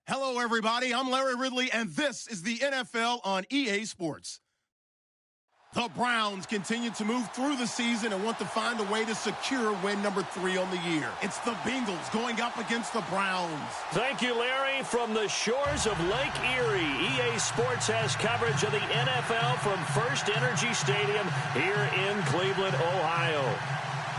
Hello, everybody. I'm Larry Ridley, and this is the NFL on EA Sports. The Browns continue to move through the season and want to find a way to secure win number 3 on the year. It's the Bengals going up against the Browns. Thank you, Larry. From the shores of Lake Erie, EA Sports has coverage of the NFL from First Energy Stadium here in Cleveland, Ohio.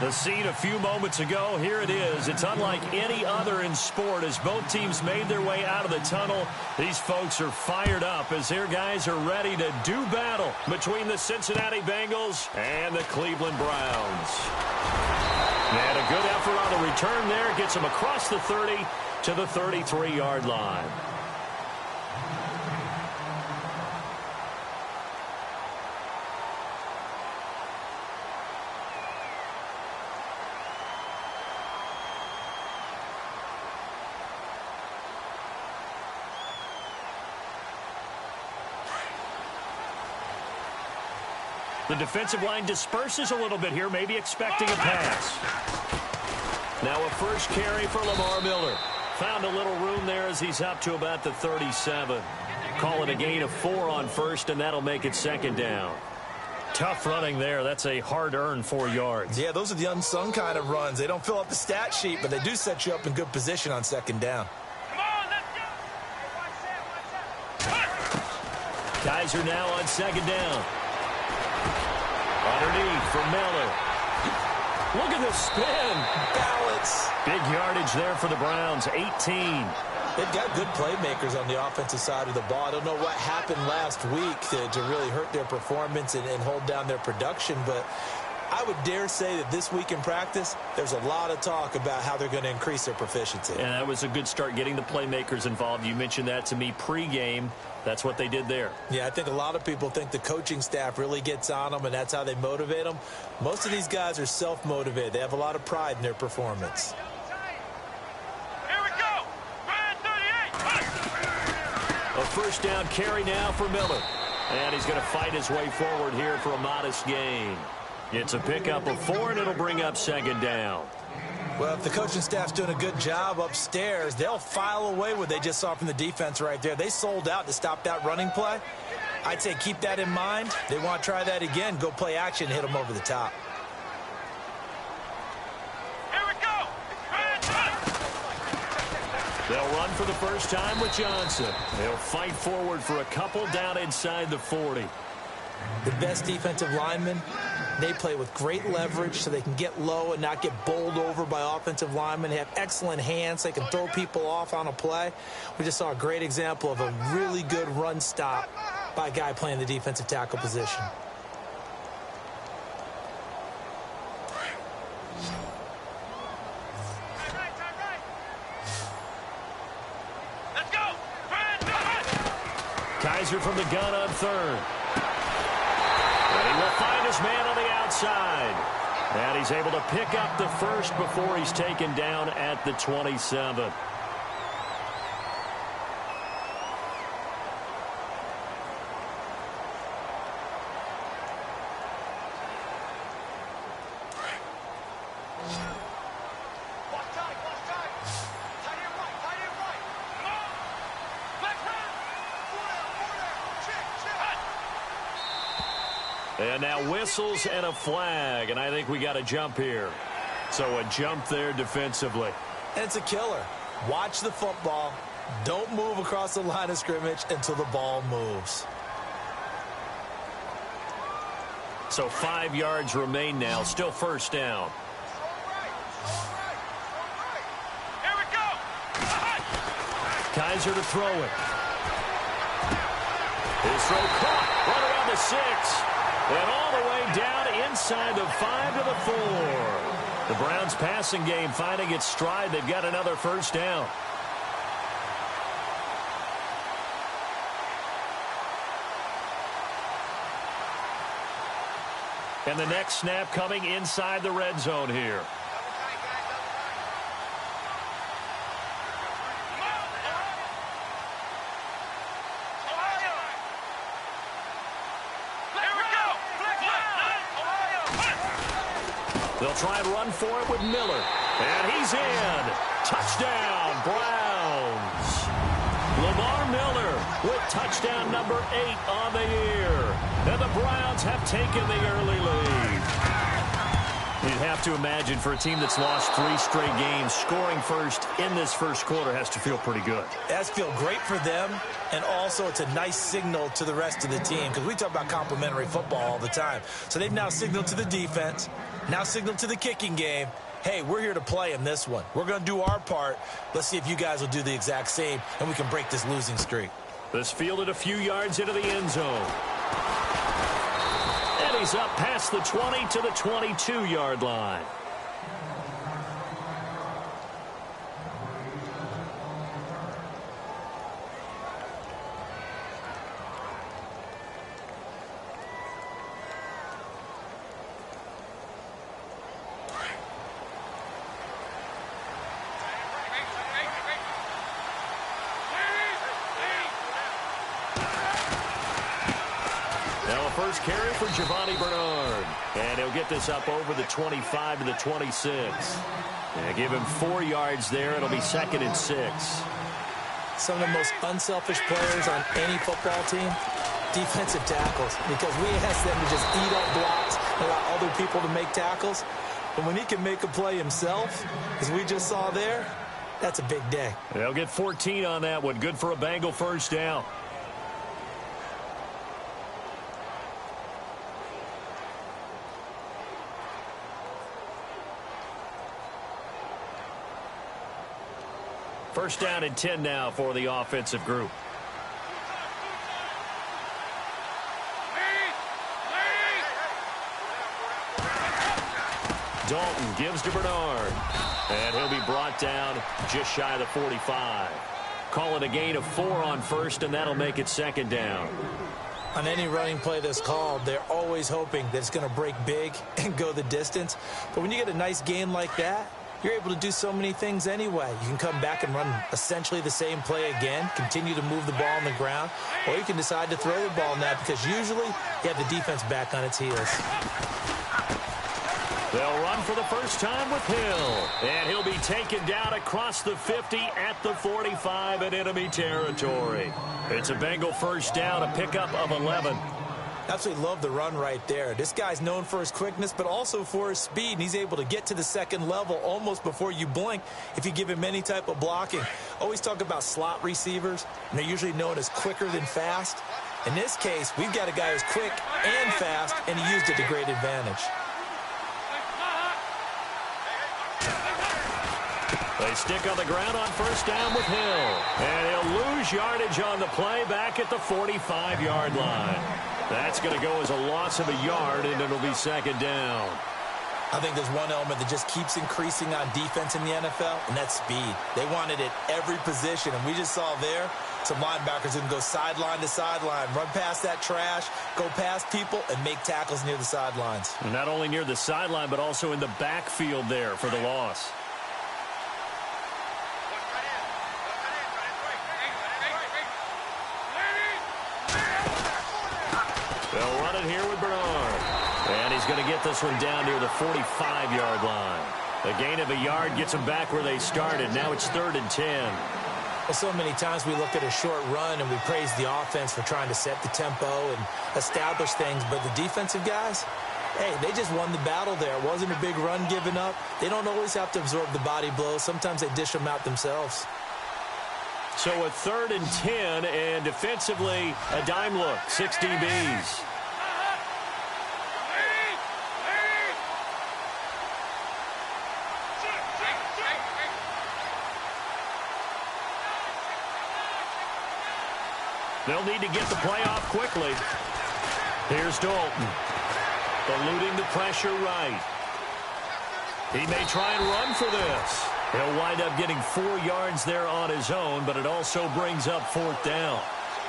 The scene a few moments ago, here it is. It's unlike any other in sport as both teams made their way out of the tunnel. These folks are fired up as their guys are ready to do battle between the Cincinnati Bengals and the Cleveland Browns. And a good effort on the return there gets them across the 30 to the 33-yard line. The defensive line disperses a little bit here, maybe expecting a pass. Now a first carry for Lamar Miller. Found a little room there as he's up to about the 37. Call it a gain of 4 on first, and that'll make it second down. Tough running there. That's a hard-earned 4 yards. Yeah, those are the unsung kind of runs. They don't fill up the stat sheet, but they do set you up in good position on second down. Come on, let's go. Hey, watch that. Guys are now on second down. Underneath for Miller. Look at the spin. Balance. Big yardage there for the Browns, 18. They've got good playmakers on the offensive side of the ball. I don't know what happened last week to really hurt their performance and hold down their production, but I would dare say that this week in practice, there's a lot of talk about how they're going to increase their proficiency. And that was a good start getting the playmakers involved. You mentioned that to me pregame. That's what they did there. Yeah, I think a lot of people think the coaching staff really gets on them, and that's how they motivate them. Most of these guys are self-motivated. They have a lot of pride in their performance. Here we go. Brand 38. A first down carry now for Miller. And he's going to fight his way forward here for a modest gain. It's a pickup of 4, and it'll bring up second down. Well, if the coaching staff's doing a good job upstairs, they'll file away what they just saw from the defense right there. They sold out to stop that running play. I'd say keep that in mind. They want to try that again. Go play action, hit them over the top. Here we go. They'll run for the first time with Johnson. They'll fight forward for a couple down inside the 40. The best defensive linemen, they play with great leverage so they can get low and not get bowled over by offensive linemen. They have excellent hands. They can throw people off on a play. We just saw a great example of a really good run stop by a guy playing the defensive tackle position. Let's go. Kaiser from the gun on third. And he will find his man on the outside. And he's able to pick up the first before he's taken down at the 27. And now whistles and a flag, and I think we got a jump here. So a jump there defensively. And it's a killer. Watch the football. Don't move across the line of scrimmage until the ball moves. So 5 yards remain now, still first down. Here we go. Kaiser to throw it. His throw caught right around the 6. And all the way down inside the 5 to the 4. The Browns passing game finding its stride. They've got another first down. And the next snap coming inside the red zone here. They'll try and run for it with Miller. And he's in. Touchdown, Browns. Lamar Miller with touchdown number 8 on the year. And the Browns have taken the early lead. You'd have to imagine for a team that's lost 3 straight games, scoring first in this first quarter has to feel pretty good. It has to feel great for them, and also it's a nice signal to the rest of the team, because we talk about complimentary football all the time. So they've now signaled to the defense, now signaled to the kicking game, hey, we're here to play in this one. We're going to do our part. Let's see if you guys will do the exact same, and we can break this losing streak. This fielded a few yards into the end zone. And he's up past the 20 to the 22-yard line. First carry for Giovanni Bernard. And he'll get this up over the 25 to the 26. Yeah, give him 4 yards there. It'll be 2nd and 6. Some of the most unselfish players on any football team, defensive tackles, because we ask them to just eat up blocks and allow other people to make tackles. But when he can make a play himself, as we just saw there, that's a big day. They'll get 14 on that one. Good for a Bengal first down. First down and 10 now for the offensive group. Dalton gives to Bernard. And he'll be brought down just shy of the 45. Call it a gain of 4 on first, and that'll make it 2nd down. On any running play that's called, they're always hoping that it's going to break big and go the distance. But when you get a nice gain like that, you're able to do so many things anyway. You can come back and run essentially the same play again, continue to move the ball on the ground, or you can decide to throw the ball now because usually you have the defense back on its heels. They'll run for the first time with Hill, and he'll be taken down across the 50 at the 45 in enemy territory. It's a Bengal first down, a pickup of 11. Absolutely love the run right there. This guy's known for his quickness, but also for his speed, and he's able to get to the 2nd level almost before you blink if you give him any type of blocking. Always talk about slot receivers, and they're usually known as quicker than fast. In this case, we've got a guy who's quick and fast, and he used it to great advantage. They stick on the ground on first down with Hill, and he'll lose yardage on the play back at the 45-yard line. That's going to go as a loss of a yard, and it'll be 2nd down. I think there's one element that just keeps increasing on defense in the NFL, and that's speed. They want it at every position, and we just saw there some linebackers who can go sideline to sideline, run past that trash, go past people, and make tackles near the sidelines. And not only near the sideline, but also in the backfield there for the loss. They'll run it here with Bernard. And he's going to get this one down near the 45-yard line. A gain of a yard gets them back where they started. Now it's 3rd and 10. Well, so many times we look at a short run and we praise the offense for trying to set the tempo and establish things. But the defensive guys, hey, they just won the battle there. It wasn't a big run given up. They don't always have to absorb the body blows. Sometimes they dish them out themselves. So a 3rd and 10, and defensively, a dime look, 6 DBs. They'll need to get the play off quickly. Here's Dalton, eluding the pressure right. He may try and run for this. He'll wind up getting 4 yards there on his own, but it also brings up 4th down.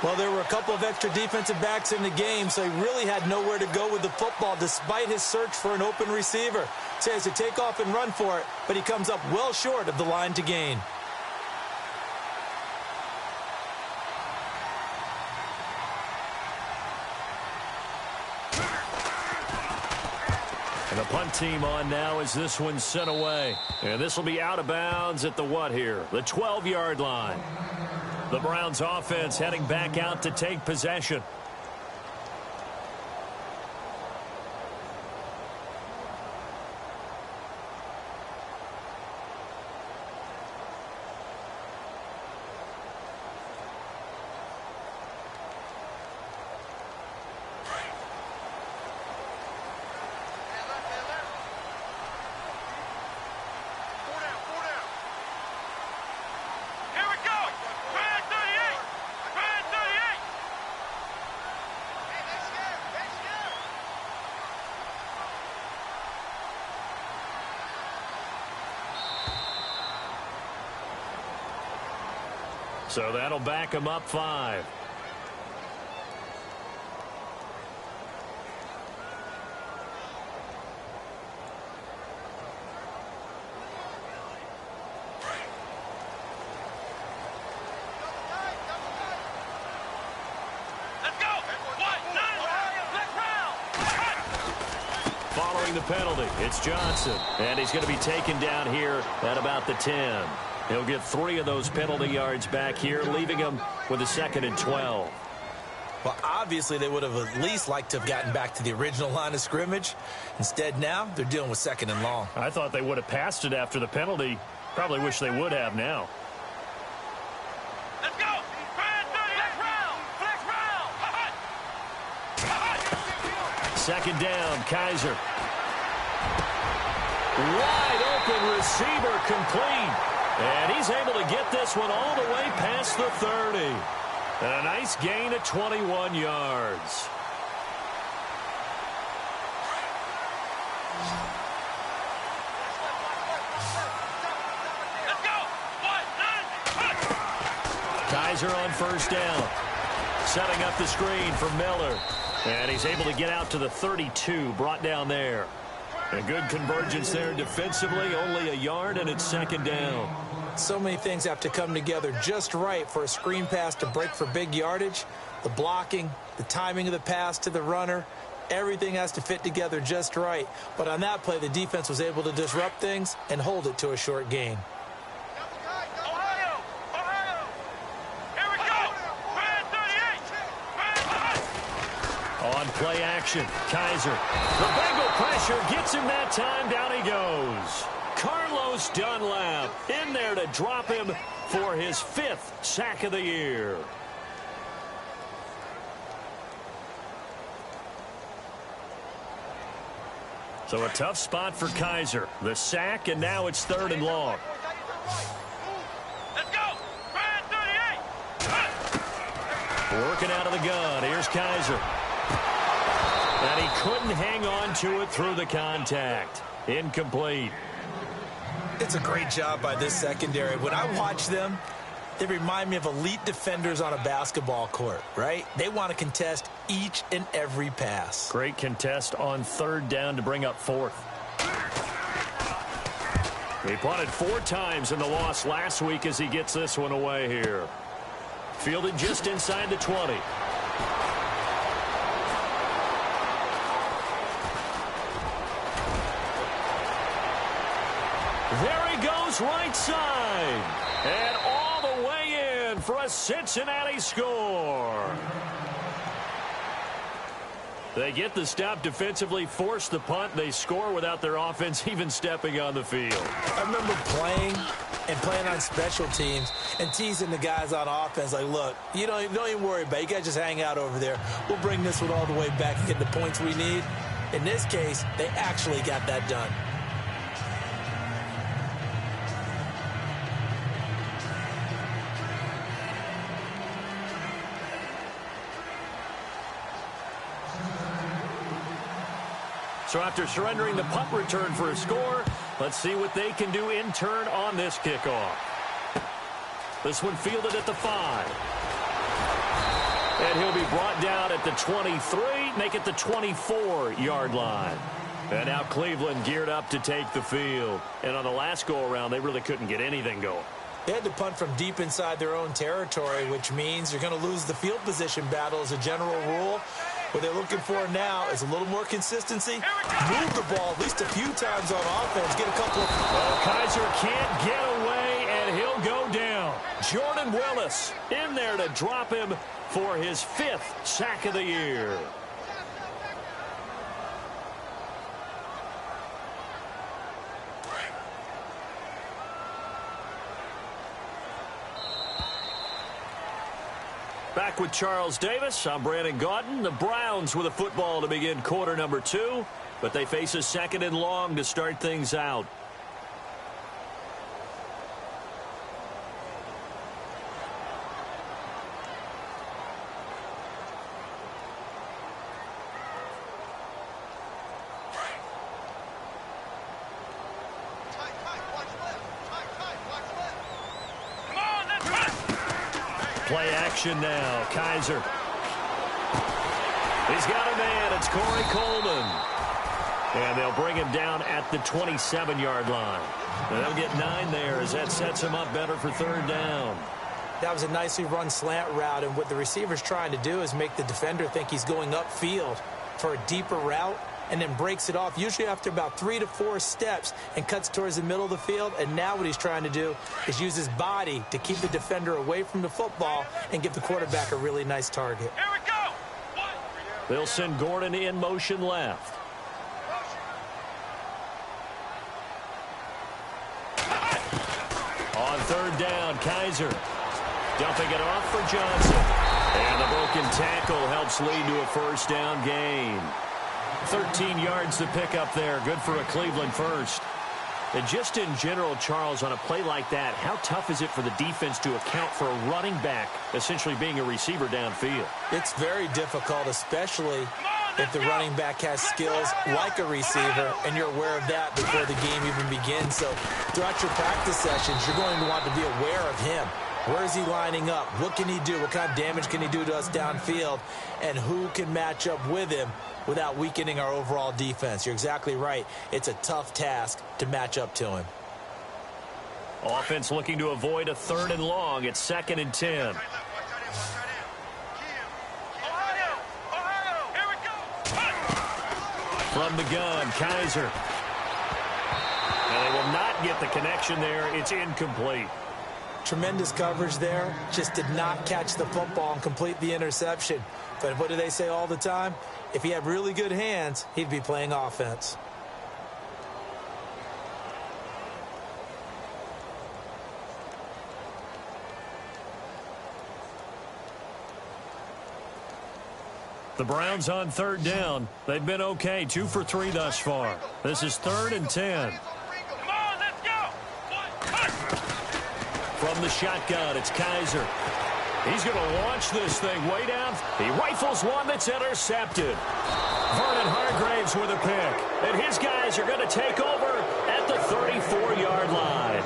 Well, there were a couple of extra defensive backs in the game, so he really had nowhere to go with the football despite his search for an open receiver. So he has to take off and run for it, but he comes up well short of the line to gain. And the punt team on now as this one's sent away. And this will be out of bounds at the what here? The 12-yard line. The Browns offense heading back out to take possession. So that'll back him up 5. Following the penalty, it's Johnson. And he's going to be taken down here at about the 10. He'll get 3 of those penalty yards back here, leaving him with a 2nd and 12. Well, obviously, they would have at least liked to have gotten back to the original line of scrimmage. Instead, now they're dealing with 2nd and long. I thought they would have passed it after the penalty. Probably wish they would have now. Let's go! Flex round! 2nd down, Kaiser. Wide open receiver complete. And he's able to get this one all the way past the 30. And a nice gain of 21 yards. Let's go! Kaiser on 1st down. Setting up the screen for Miller. And he's able to get out to the 32, brought down there. A good convergence there defensively, only a yard, and it's 2nd down. So many things have to come together just right for a screen pass to break for big yardage. The blocking, the timing of the pass to the runner, everything has to fit together just right. But on that play, the defense was able to disrupt things and hold it to a short gain. Ohio! Here we go! Brand 38! On play action, Kaiser. The Bengal pressure gets him that time. Down he goes. Carlos Dunlap in there to drop him for his 5th sack of the year. So a tough spot for Kaiser. The sack, and now it's 3rd and long. Let's go! Brand 38! Working out of the gun. Here's Kaiser. And he couldn't hang on to it through the contact. Incomplete. It's a great job by this secondary. When I watch them, they remind me of elite defenders on a basketball court, right? They want to contest each and every pass. Great contest on 3rd down to bring up 4th. He punted 4 times in the loss last week as he gets this one away here. Fielded just inside the 20. There he goes right side. And all the way in for a Cincinnati score. They get the stop defensively, force the punt. They score without their offense even stepping on the field. I remember playing on special teams and teasing the guys on offense like, look, you don't even worry about it. You guys just hang out over there. We'll bring this one all the way back and get the points we need. In this case, they actually got that done. So after surrendering the punt return for a score, let's see what they can do in turn on this kickoff. This one fielded at the 5. And he'll be brought down at the 23, make it the 24-yard line. And now Cleveland geared up to take the field. And on the last go-around, they really couldn't get anything going. They had to punt from deep inside their own territory, which means you're going to lose the field position battle as a general rule. What they're looking for now is a little more consistency. Move the ball at least a few times on offense. Get a couple of... Kaiser can't get away, and he'll go down. Jordan Willis in there to drop him for his 5th sack of the year. Back with Charles Davis, I'm Brandon Gaudin. The Browns with a football to begin quarter number 2, but they face a 2nd and long to start things out. Play action now. Kaiser. He's got a man. It's Corey Coleman. And they'll bring him down at the 27-yard line. And they'll get 9 there as that sets him up better for 3rd down. That was a nicely run slant route, and what the receiver's trying to do is make the defender think he's going upfield for a deeper route, and then breaks it off, usually after about 3 to 4 steps, and cuts towards the middle of the field. And now what he's trying to do is use his body to keep the defender away from the football and give the quarterback a really nice target. Here we go. They'll send Gordon in motion left. On 3rd down, Kaiser dumping it off for Johnson. And the broken tackle helps lead to a 1st down gain. 13 yards to pick up there. Good for a Cleveland first. And just in general, Charles, on a play like that, how tough is it for the defense to account for a running back essentially being a receiver downfield? It's very difficult, especially if the running back has skills like a receiver, and you're aware of that before the game even begins. So throughout your practice sessions, you're going to want to be aware of him. Where is he lining up? What can he do? What kind of damage can he do to us downfield? And who can match up with him without weakening our overall defense? You're exactly right. It's a tough task to match up to him. Offense looking to avoid a 3rd and long. It's 2nd and 10. From the gun, Kaiser. And they will not get the connection there. It's incomplete. Tremendous coverage there. Just did not catch the football and complete the interception. But what do they say all the time? If he had really good hands, he'd be playing offense. The Browns on 3rd down. They've been okay, 2 for 3 thus far. This is 3rd and 10. From the shotgun, it's Kaiser. He's going to launch this thing way down. He rifles one that's intercepted. Vernon Hargraves with a pick. And his guys are going to take over at the 34-yard line.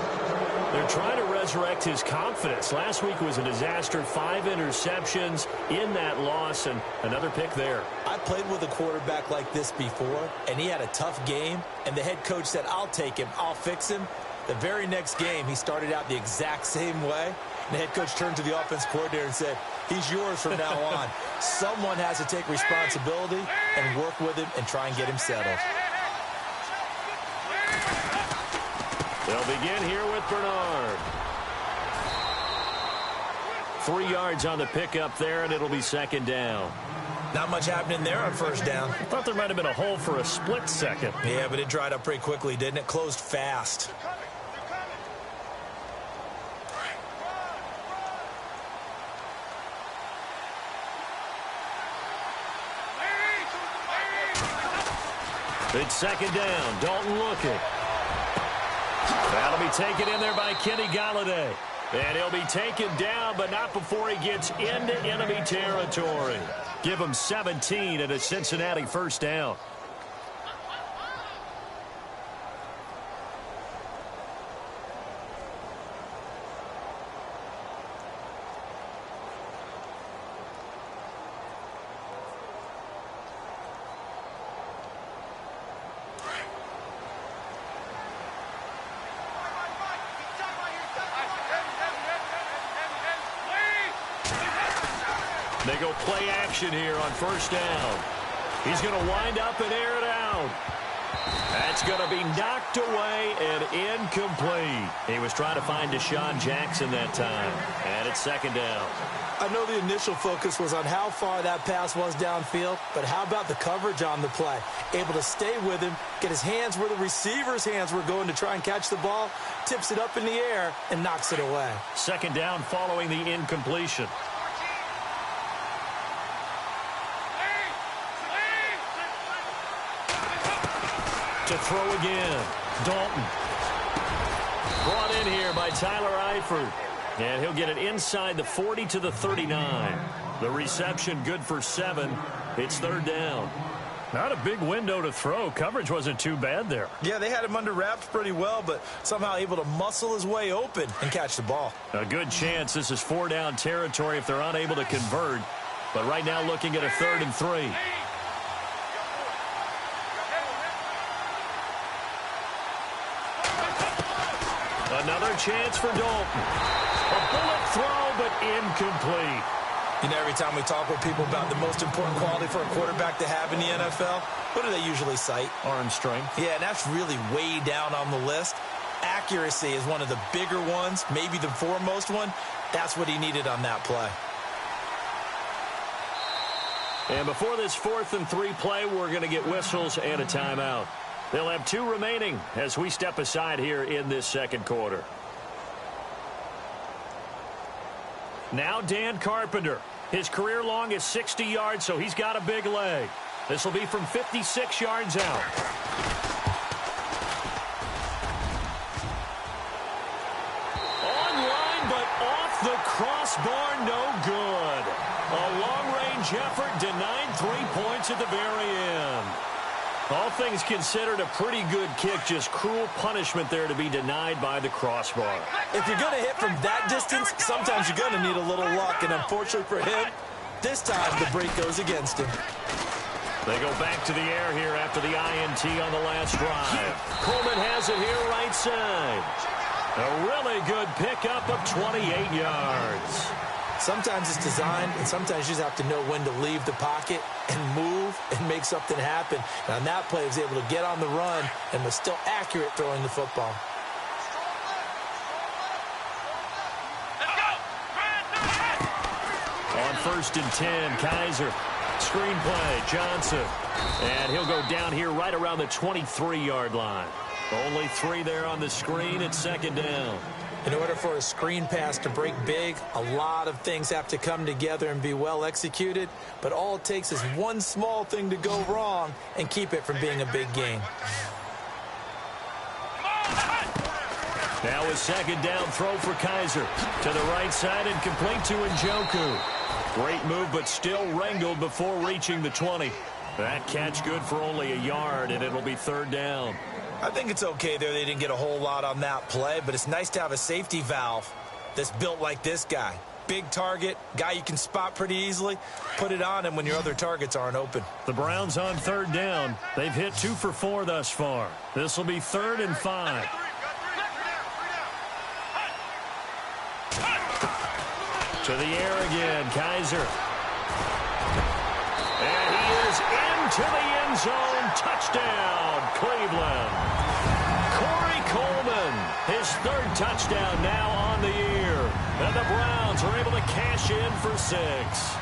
They're trying to resurrect his confidence. Last week was a disaster. 5 interceptions in that loss, and another pick there. I played with a quarterback like this before, and he had a tough game, and the head coach said, I'll take him, I'll fix him. The very next game, he started out the exact same way. And the head coach turned to the offense coordinator and said, he's yours from now on. Someone has to take responsibility and work with him and try and get him settled. They'll begin here with Bernard. 3 yards on the pickup there, and it'll be 2nd down. Not much happening there on 1st down. I thought there might have been a hole for a split second. Yeah, but it dried up pretty quickly, didn't it? Closed fast. It's 2nd down. Dalton looking. That'll be taken in there by Kenny Galladay. And he'll be taken down, but not before he gets into enemy territory. Give him 17 and a Cincinnati 1st down. They go play action here on 1st down. He's going to wind up and air it out. That's going to be knocked away and incomplete. He was trying to find Deshaun Jackson that time. And it's second down. I know the initial focus was on how far that pass was downfield, but how about the coverage on the play? Able to stay with him, get his hands where the receiver's hands were going to try and catch the ball, tips it up in the air, and knocks it away. Second down following the incompletion. To throw again, Dalton. Brought in here by Tyler Eifert. And he'll get it inside the 40 to the 39. The reception good for 7. It's third down. Not a big window to throw. Coverage wasn't too bad there. Yeah, they had him under wraps pretty well, but somehow able to muscle his way open and catch the ball. A good chance this is 4-down territory if they're unable to convert. But right now looking at a 3rd and 3. Another chance for Dalton. A bullet throw, but incomplete. You know, every time we talk with people about the most important quality for a quarterback to have in the NFL, what do they usually cite? Arm strength. Yeah, and that's really way down on the list. Accuracy is one of the bigger ones, maybe the foremost one. That's what he needed on that play. And before this 4th and 3 play, we're going to get whistles and a timeout. They'll have 2 remaining as we step aside here in this second quarter. Now Dan Carpenter. His career long is 60 yards, so he's got a big leg. This will be from 56 yards out. Online, but off the crossbar, no good. A long-range effort denied 3 points at the very end. All things considered, a pretty good kick, just cruel punishment there to be denied by the crossbar. If you're going to hit from that distance, sometimes you're going to need a little luck, and unfortunately for him, this time the break goes against him. They go back to the air here after the INT on the last drive. Coleman has it here right side. A really good pickup of 28 yards. Sometimes it's designed, and sometimes you just have to know when to leave the pocket and move and make something happen. And on that play, he was able to get on the run and was still accurate throwing the football. On 1st and 10, Kaiser. Screen play, Johnson. And he'll go down here right around the 23-yard line. Only 3 there on the screen. It's second down. In order for a screen pass to break big, a lot of things have to come together and be well executed, but all it takes is one small thing to go wrong and keep it from being a big gain. Now a second down throw for Kaiser. To the right side and complete to Njoku. Great move, but still wrangled before reaching the 20. That catch good for only a yard, and it'll be third down. I think it's okay there. They didn't get a whole lot on that play, but it's nice to have a safety valve that's built like this guy. Big target, guy you can spot pretty easily. Put it on him when your other targets aren't open. The Browns on third down. They've hit 2 for 4 thus far. This will be 3rd and 5. To the air again, Kaiser. And he is into the end zone. Touchdown, Cleveland. Corey Coleman, his 3rd touchdown now on the year. And the Browns are able to cash in for 6.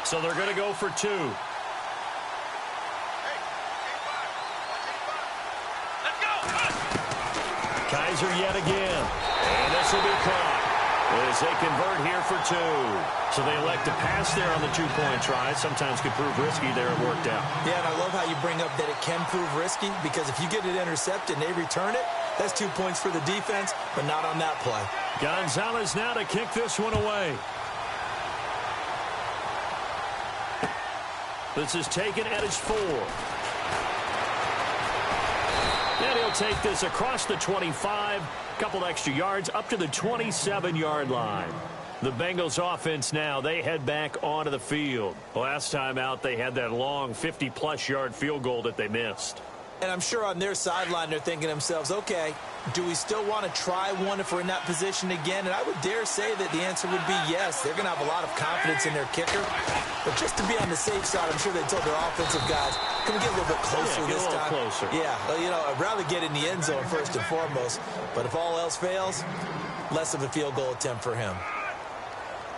So they're going to go for 2. Kaiser yet again. And this will be caught as they convert here for 2. So they elect to pass there on the 2-point try. Sometimes could prove risky there. It worked out. Yeah, and I love how you bring up that it can prove risky, because if you get it intercepted and they return it, that's 2 points for the defense, but not on that play. Gonzalez now to kick this one away. This is taken at its 4. And he'll take this across the 25. Couple extra yards up to the 27-yard line. The Bengals offense now, they head back onto the field. Last time out, they had that long 50-plus yard field goal that they missed. And I'm sure on their sideline they're thinking to themselves, okay, do we still want to try one if we're in that position again? And I would dare say that the answer would be yes. They're going to have a lot of confidence in their kicker. But just to be on the safe side, I'm sure they told their offensive guys, can we get a little bit closer this time? Closer. Yeah, well, you know, I'd rather get in the end zone first and foremost. But if all else fails, less of a field goal attempt for him.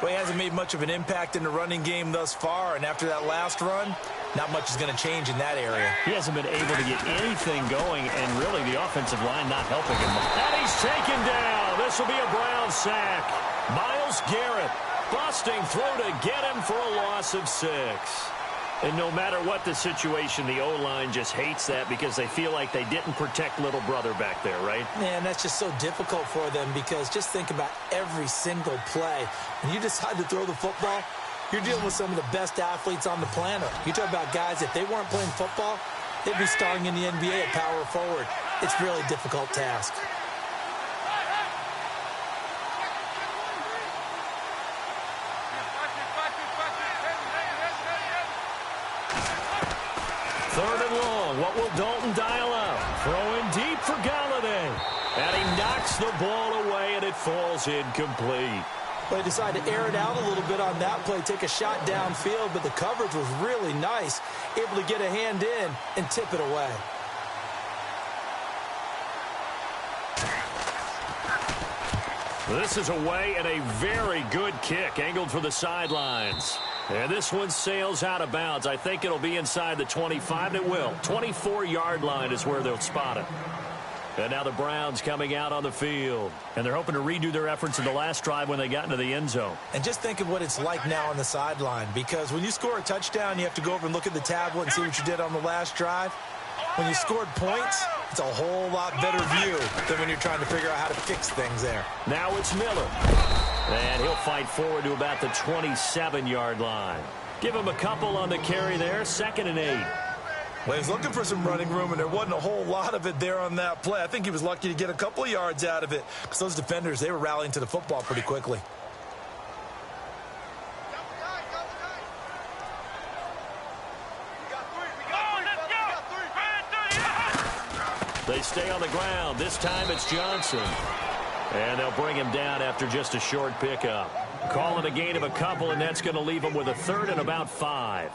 Well, he hasn't made much of an impact in the running game thus far, and after that last run, not much is going to change in that area. He hasn't been able to get anything going, and really the offensive line not helping him. And he's taken down. This will be a Brown sack. Myles Garrett busting through to get him for a loss of 6. And no matter what the situation, the O-line just hates that because they feel like they didn't protect little brother back there, right? Man, that's just so difficult for them because just think about every single play. When you decide to throw the football, you're dealing with some of the best athletes on the planet. You talk about guys, if they weren't playing football, they'd be starring in the NBA at power forward. It's a really difficult task. Third and long. What will Dalton dial up? Throwing deep for Galladay. And he knocks the ball away, and it falls incomplete. They decided to air it out a little bit on that play, take a shot downfield, but the coverage was really nice, able to get a hand in and tip it away. This is away and a very good kick, angled for the sidelines. And this one sails out of bounds. I think it'll be inside the 25, and it will. 24-yard line is where they'll spot it. And now the Browns coming out on the field. And they're hoping to redo their efforts in the last drive when they got into the end zone. And just think of what it's like now on the sideline. Because when you score a touchdown, you have to go over and look at the tablet and see what you did on the last drive. When you scored points, it's a whole lot better view than when you're trying to figure out how to fix things there. Now it's Miller. And he'll fight forward to about the 27-yard line. Give him a couple on the carry there. 2nd and 8. Well, he was looking for some running room, and there wasn't a whole lot of it there on that play. I think he was lucky to get a couple of yards out of it because those defenders, they were rallying to the football pretty quickly. They stay on the ground. This time it's Johnson. And they'll bring him down after just a short pickup. Calling a gain of a couple, and that's going to leave him with a 3rd and about 5.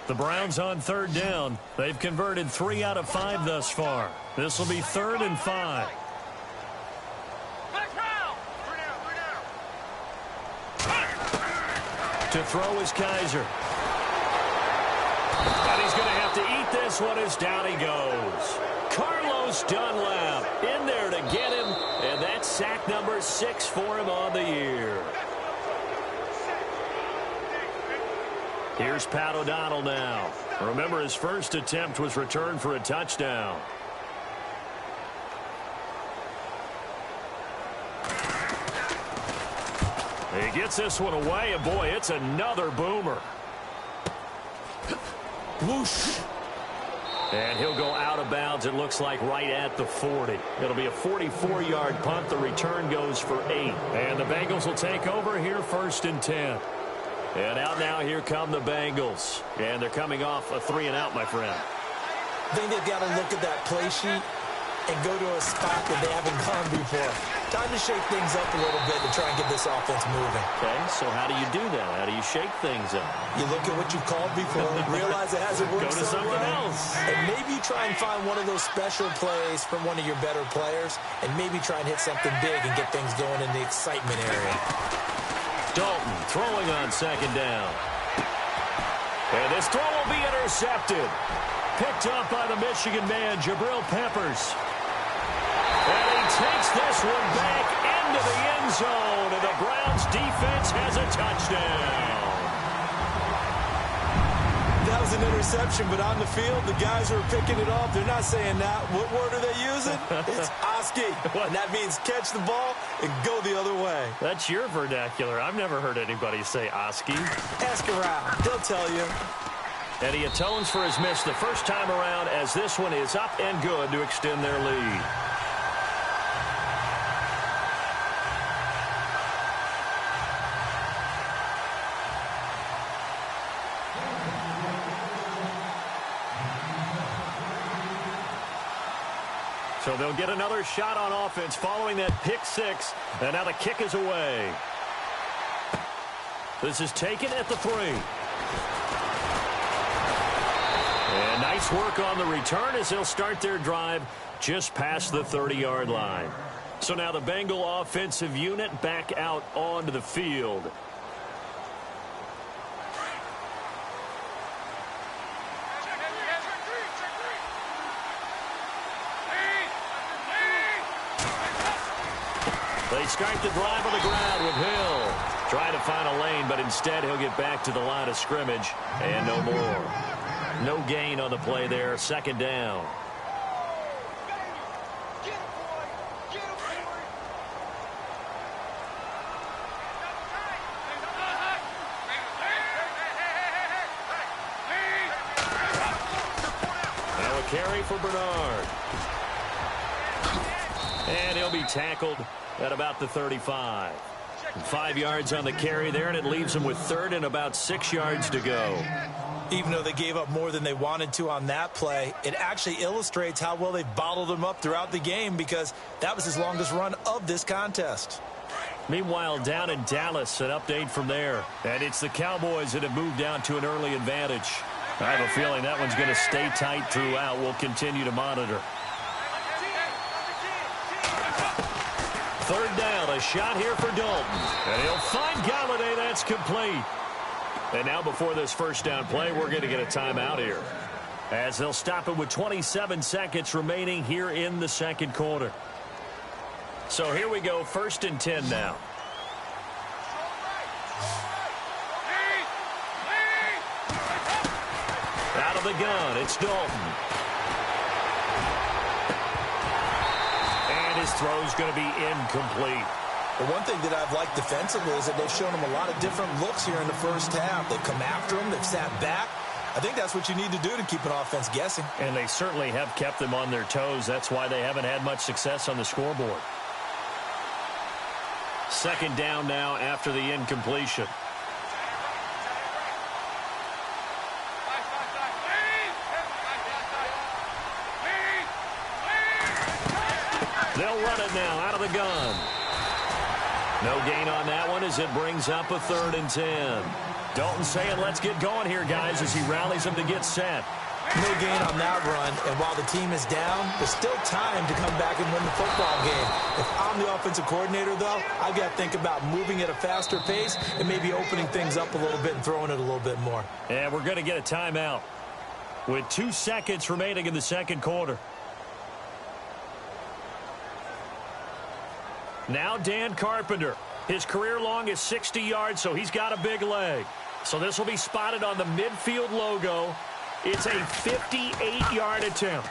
The Browns on 3rd down. They've converted 3 out of 5 thus far. This will be 3rd and 5. To throw is Kaiser. And he's going to have to eat this one as down he goes. Carlos Dunlap in there to get him, and that's sack number 6 for him on the year. Here's Pat O'Donnell now. Remember, his first attempt was returned for a touchdown. He gets this one away, and boy, it's another boomer. Whoosh. And he'll go out of bounds, it looks like, right at the 40. It'll be a 44-yard punt. The return goes for 8. And the Bengals will take over here 1st and 10. And out now, here come the Bengals. And they're coming off a 3-and-out, my friend. I think they've got to look at that play sheet and go to a spot that they haven't gone before. Time to shake things up a little bit to try and get this offense moving. Okay, so how do you do that? How do you shake things up? You look at what you've called before, realize it hasn't worked Go to so something well, else. and maybe try and find one of those special plays from one of your better players, and maybe try and hit something big and get things going in the excitement area. Dalton throwing on 2nd down. And this throw will be intercepted. Picked up by the Michigan man, Jabril Peppers. And he takes this one back into the end zone, and the Browns defense has a touchdown. That was an interception, but on the field, the guys who are picking it off, they're not saying that. What word are they using? It's Oski. And that means catch the ball and go the other way. That's your vernacular. I've never heard anybody say Oski. Ask around. They'll tell you. And he atones for his miss the first time around as this one is up and good to extend their lead. So they'll get another shot on offense following that pick six. And now the kick is away. This is taken at the 3. And nice work on the return as they'll start their drive just past the 30-yard line. So now the Bengal offensive unit back out onto the field. They start the drive on the ground with Hill. Trying to find a lane, but instead he'll get back to the line of scrimmage and no more. No gain on the play there. Second down. Now a carry for Bernard. And he'll be tackled at about the 35. 5 yards on the carry there, and it leaves him with third and about 6 yards to go. Even though they gave up more than they wanted to on that play, it actually illustrates how well they bottled them up throughout the game, because that was his longest run of this contest. Meanwhile, down in Dallas, an update from there. And it's the Cowboys that have moved down to an early advantage. I have a feeling that one's going to stay tight throughout. We'll continue to monitor. Third down, a shot here for Dalton. And he'll find Galladay. That's complete. And now before this first down play, we're going to get a timeout here, as they'll stop it with 27 seconds remaining here in the second quarter. So here we go, 1st and 10 now. Out of the gun, it's Dalton. And his throw's going to be incomplete. The one thing that I've liked defensively is that they've shown him a lot of different looks here in the first half. They've come after him. They've sat back. I think that's what you need to do to keep an offense guessing. And they certainly have kept them on their toes. That's why they haven't had much success on the scoreboard. Second down now after the incompletion. They'll run it now out of the gun. No gain on that one as it brings up a 3rd and 10. Dalton saying, let's get going here, guys, as he rallies them to get set. No gain on that run, and while the team is down, there's still time to come back and win the football game. If I'm the offensive coordinator, though, I've got to think about moving at a faster pace and maybe opening things up a little bit and throwing it a little bit more. And we're going to get a timeout with 2 seconds remaining in the second quarter. Now Dan Carpenter. His career long is 60 yards, so he's got a big leg. So this will be spotted on the midfield logo. It's a 58-yard attempt.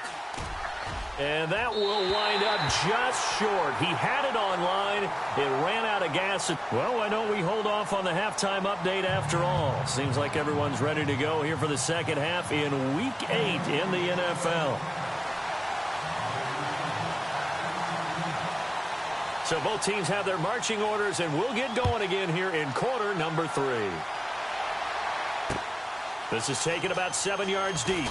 And that will wind up just short. He had it online. It ran out of gas. Well, why don't we hold off on the halftime update after all? Seems like everyone's ready to go here for the second half in Week 8 in the NFL. So both teams have their marching orders, and we'll get going again here in quarter number 3. This is taken about 7 yards deep.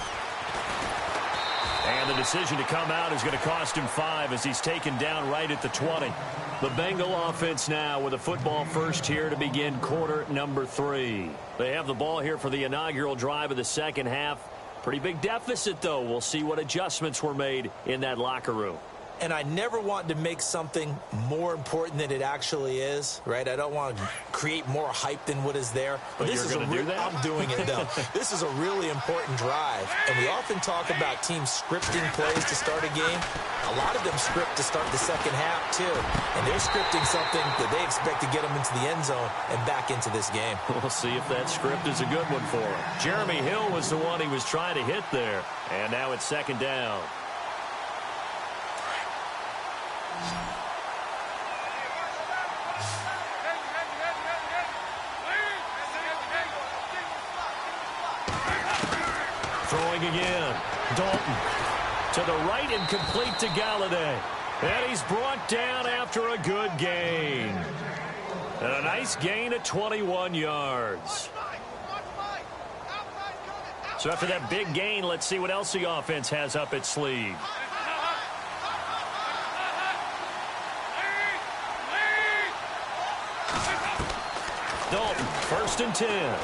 And the decision to come out is going to cost him 5 as he's taken down right at the 20. The Bengal offense now with a football first here to begin quarter number 3. They have the ball here for the inaugural drive of the second half. Pretty big deficit, though. We'll see what adjustments were made in that locker room. And I never want to make something more important than it actually is, right? I don't want to create more hype than what is there. But this is going to do that? I'm doing it, though. This is a really important drive. And we often talk about teams scripting plays to start a game. A lot of them script to start the second half, too. And they're scripting something that they expect to get them into the end zone and back into this game. We'll see if that script is a good one for him. Jeremy Hill was the one he was trying to hit there. And now it's second down. throwing again. Dalton to the right and complete to Galladay. And he's brought down after a good gain. And a nice gain of 21 yards. So after that big gain, let's see what else the offense has up its sleeve. Dalton, 1st and 10.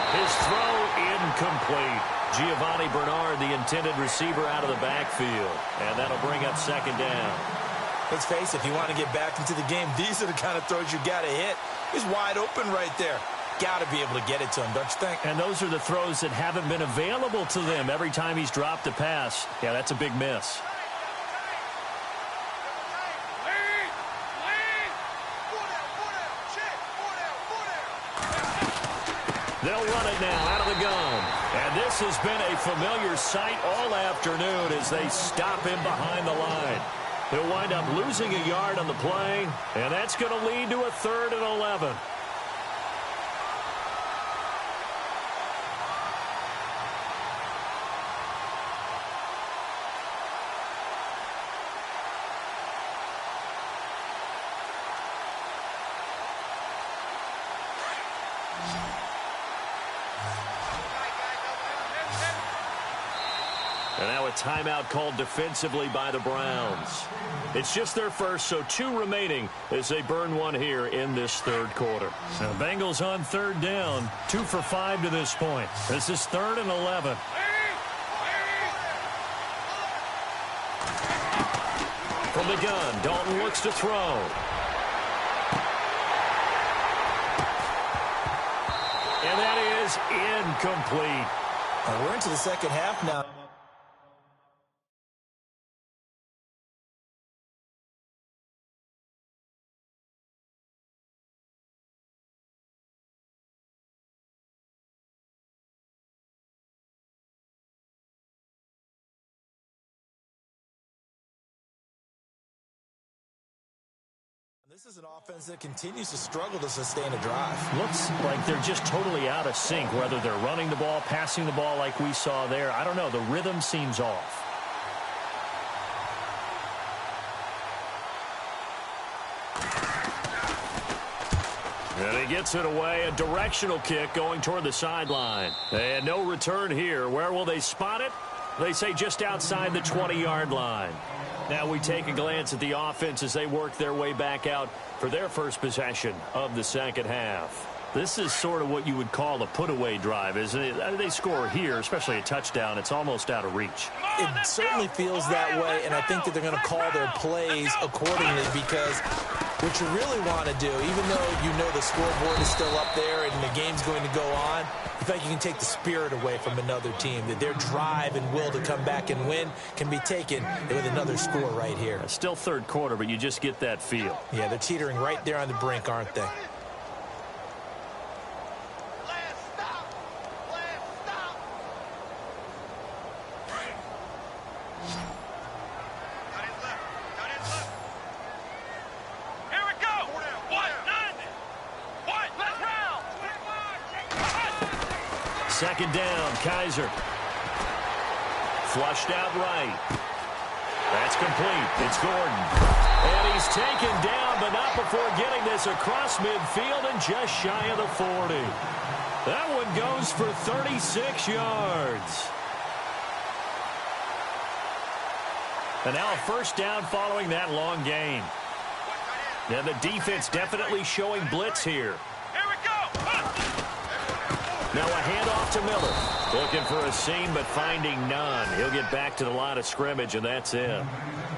His throw incomplete. Giovanni Bernard, the intended receiver, out of the backfield. And that'll bring up 2nd down. Let's face it, if you want to get back into the game, these are the kind of throws you got to hit. He's wide open right there. Got to be able to get it to him, don't you think? And those are the throws that haven't been available to them every time he's dropped a pass. Yeah, that's a big miss. They'll run it now out of the gun. And this has been a familiar sight all afternoon as they stop him behind the line. He'll wind up losing a yard on the play, and that's going to lead to a 3rd and 11. And now a timeout called defensively by the Browns. It's just their first, so 2 remaining as they burn one here in this 3rd quarter. Now Bengals on 3rd down, 2 for 5 to this point. This is 3rd and 11. From the gun, Dalton looks to throw. And that is incomplete. We're into the 2nd half now. This is an offense that continues to struggle to sustain a drive. Looks like they're just totally out of sync, whether they're running the ball, passing the ball like we saw there. I don't know. The rhythm seems off. And he gets it away. A directional kick going toward the sideline. And no return here. Where will they spot it? They say just outside the 20-yard line. Now we take a glance at the offense as they work their way back out for their first possession of the 2nd half. This is sort of what you would call a put-away drive, isn't it? They score here, especially a touchdown. It's almost out of reach. It certainly feels that way, and I think that they're going to call their plays accordingly because what you really want to do, even though you know the scoreboard is still up there and the game's going to go on, in fact, you can take the spirit away from another team, that their drive and will to come back and win can be taken with another score right here. It's still 3rd quarter, but you just get that feel. Yeah, they're teetering right there on the brink, aren't they? Second down, Kaiser. Flushed out right. That's complete. It's Gordon. And he's taken down, but not before getting this across midfield and just shy of the 40. That one goes for 36 yards. And now a 1st down following that long gain. Now the defense definitely showing blitz here. Now a handoff to Miller. Looking for a seam, but finding none. He'll get back to the line of scrimmage, and that's it.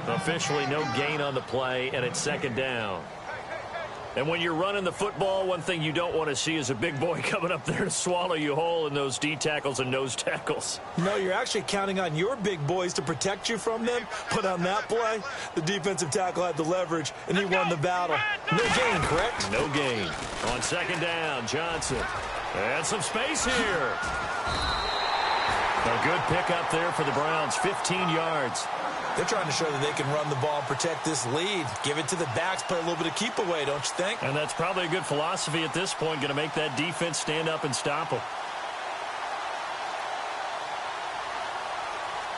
Officially no gain on the play, and it's 2nd down. And when you're running the football, one thing you don't want to see is a big boy coming up there to swallow you whole in those D tackles and nose tackles. No, you're actually counting on your big boys to protect you from them. But on that play, the defensive tackle had the leverage, and he won the battle. No gain, correct? No gain. On 2nd down, Johnson. And some space here. A good pickup there for the Browns, 15 yards. They're trying to show that they can run the ball and protect this lead. Give it to the backs, play a little bit of keep away, don't you think? And that's probably a good philosophy at this point, going to make that defense stand up and stop them.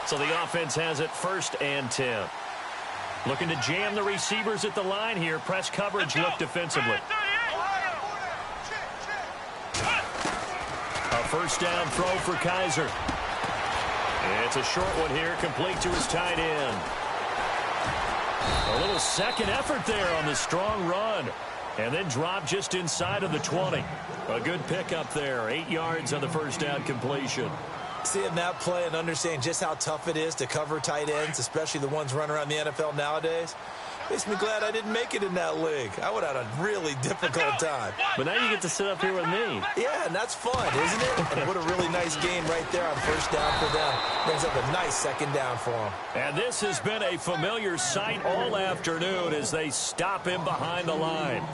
So the offense has it 1st and 10. Looking to jam the receivers at the line here. Press coverage look defensively. A 1st down throw for Kaiser. It's a short one here, complete to his tight end. A little second effort there on the strong run. And then drop just inside of the 20. A good pickup there. 8 yards on the 1st down completion. Seeing that play and understanding just how tough it is to cover tight ends, especially the ones running around the NFL nowadays, makes me glad I didn't make it in that league. I would have had a really difficult time. But now you get to sit up here with me. Yeah, and that's fun, isn't it? And what a really nice game right there on 1st down for them. Brings up a nice 2nd down for them. And this has been a familiar sight all afternoon as they stop him behind the line.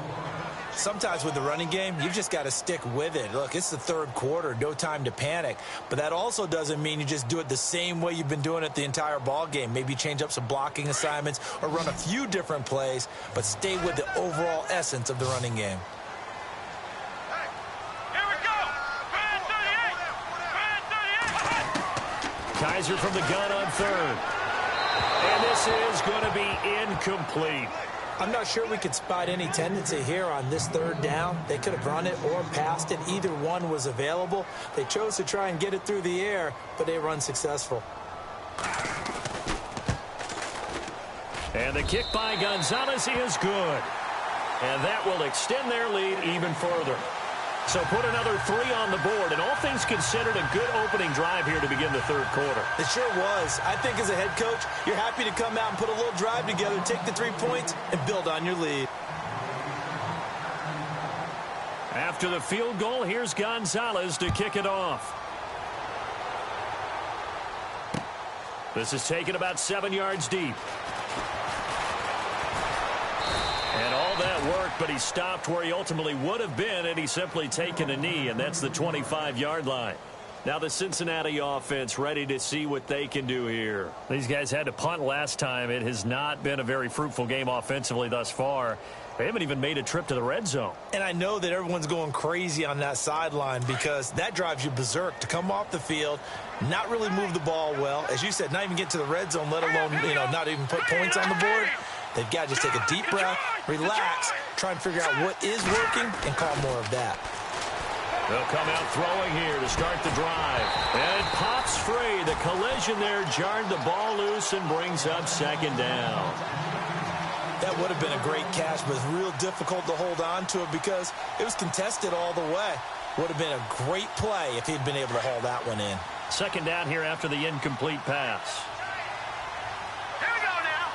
Sometimes with the running game, you've just got to stick with it. Look, it's the 3rd quarter, no time to panic. But that also doesn't mean you just do it the same way you've been doing it the entire ball game. Maybe change up some blocking assignments or run a few different plays, but stay with the overall essence of the running game. Here we go. Band 38. Kaiser from the gun on 3rd. And this is going to be incomplete. I'm not sure we could spot any tendency here on this 3rd down. They could have run it or passed it. Either one was available. They chose to try and get it through the air, but they were unsuccessful. And the kick by Gonzalez is good. And that will extend their lead even further. So put another 3 on the board, and all things considered, a good opening drive here to begin the 3rd quarter. It sure was. I think as a head coach, you're happy to come out and put a little drive together, take the 3 points, and build on your lead. After the field goal, here's Gonzalez to kick it off. This is taken about 7 yards deep. And all that worked, but he stopped where he ultimately would have been, and he's simply taken a knee, and that's the 25-yard line. Now the Cincinnati offense ready to see what they can do here. These guys had to punt last time. It has not been a very fruitful game offensively thus far. They haven't even made a trip to the red zone. And I know that everyone's going crazy on that sideline because that drives you berserk to come off the field, not really move the ball well. As you said, not even get to the red zone, let alone, not even put points on the board. They've got to just take a deep breath, relax, try and figure out what is working, and call more of that. They'll come out throwing here to start the drive. And it pops free. The collision there jarred the ball loose and brings up 2nd down. That would have been a great catch, but it's real difficult to hold on to it because it was contested all the way. Would have been a great play if he'd been able to haul that one in. 2nd down here after the incomplete pass. Here we go now.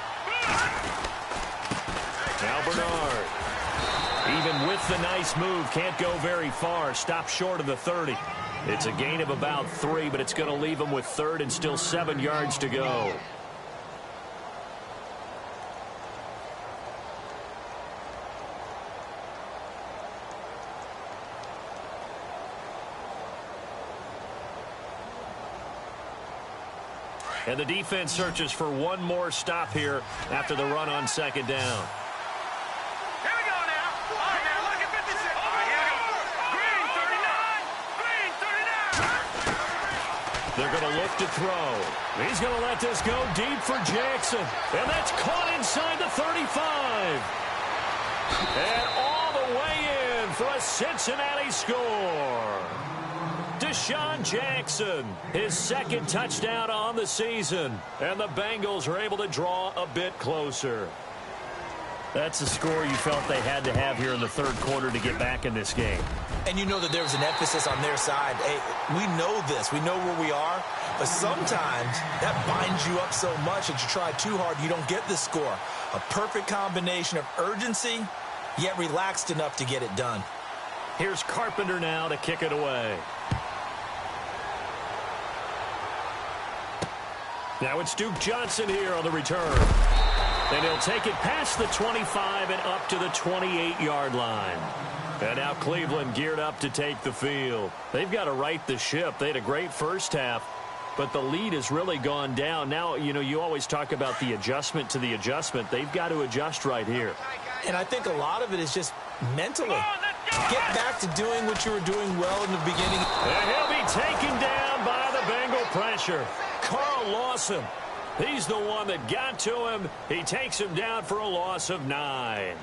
Now Bernard. Even with the nice move, can't go very far. Stop short of the 30. It's a gain of about 3, but it's going to leave him with 3rd and still 7 yards to go. And the defense searches for one more stop here after the run on 2nd down. Here we go now. All right, now look at 56. All right, here we go. Green 39. Green 39. They're going to look to throw. He's going to let this go deep for Jackson. And that's caught inside the 35. And all the way in for a Cincinnati score. Deshaun Jackson, his 2nd touchdown on the season. And the Bengals are able to draw a bit closer. That's a score you felt they had to have here in the 3rd quarter to get back in this game. And you know that there was an emphasis on their side. Hey, we know this. We know where we are. But sometimes that binds you up so much that you try too hard, you don't get the score. A perfect combination of urgency, yet relaxed enough to get it done. Here's Carpenter now to kick it away. Now it's Duke Johnson here on the return. And he'll take it past the 25 and up to the 28-yard line. And now Cleveland geared up to take the field. They've got to right the ship. They had a great first half, but the lead has really gone down. Now, you always talk about the adjustment to the adjustment. They've got to adjust right here. And I think a lot of it is just mentally. Get back to doing what you were doing well in the beginning. And he'll be taken down by the Bengal pressure. Carl Lawson. He's the one that got to him. He takes him down for a loss of 9.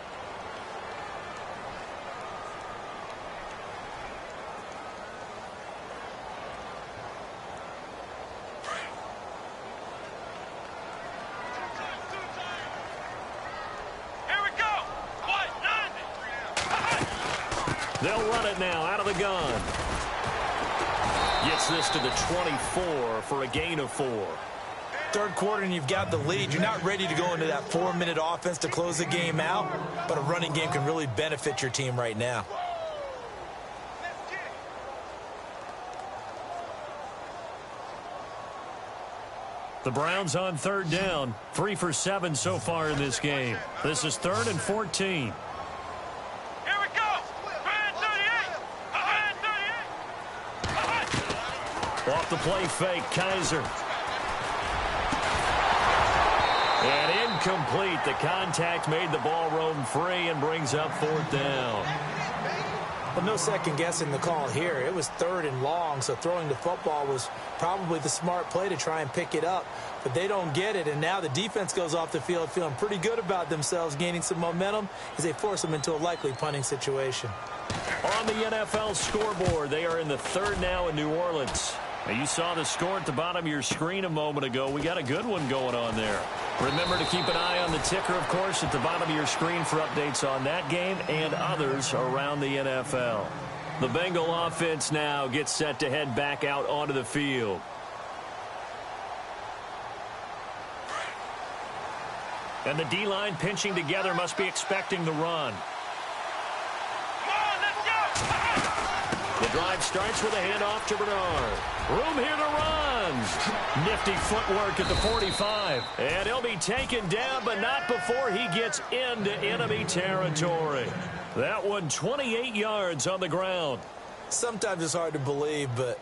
They'll run it now out of the gun. Gets this to the 24 for a gain of 4. Third quarter and you've got the lead. You're not ready to go into that 4-minute offense to close the game out, but a running game can really benefit your team right now. The Browns on third down. 3 for 7 so far in this game. This is 3rd and 14. Off the play fake, Kaiser. And incomplete. The contact made the ball roam free and brings up 4th down. Well, no second guessing the call here. It was 3rd and long, so throwing the football was probably the smart play to try and pick it up. But they don't get it, and now the defense goes off the field feeling pretty good about themselves, gaining some momentum as they force them into a likely punting situation. On the NFL scoreboard, they are in the 3rd now in New Orleans. Now, you saw the score at the bottom of your screen a moment ago. We got a good one going on there. Remember to keep an eye on the ticker, of course, at the bottom of your screen for updates on that game and others around the NFL. The Bengal offense now gets set to head back out onto the field. And the D-line pinching together must be expecting the run. The drive starts with a handoff to Bernard. Room here to run. Nifty footwork at the 45. And he'll be taken down, but not before he gets into enemy territory. That one 28 yards on the ground. Sometimes it's hard to believe, but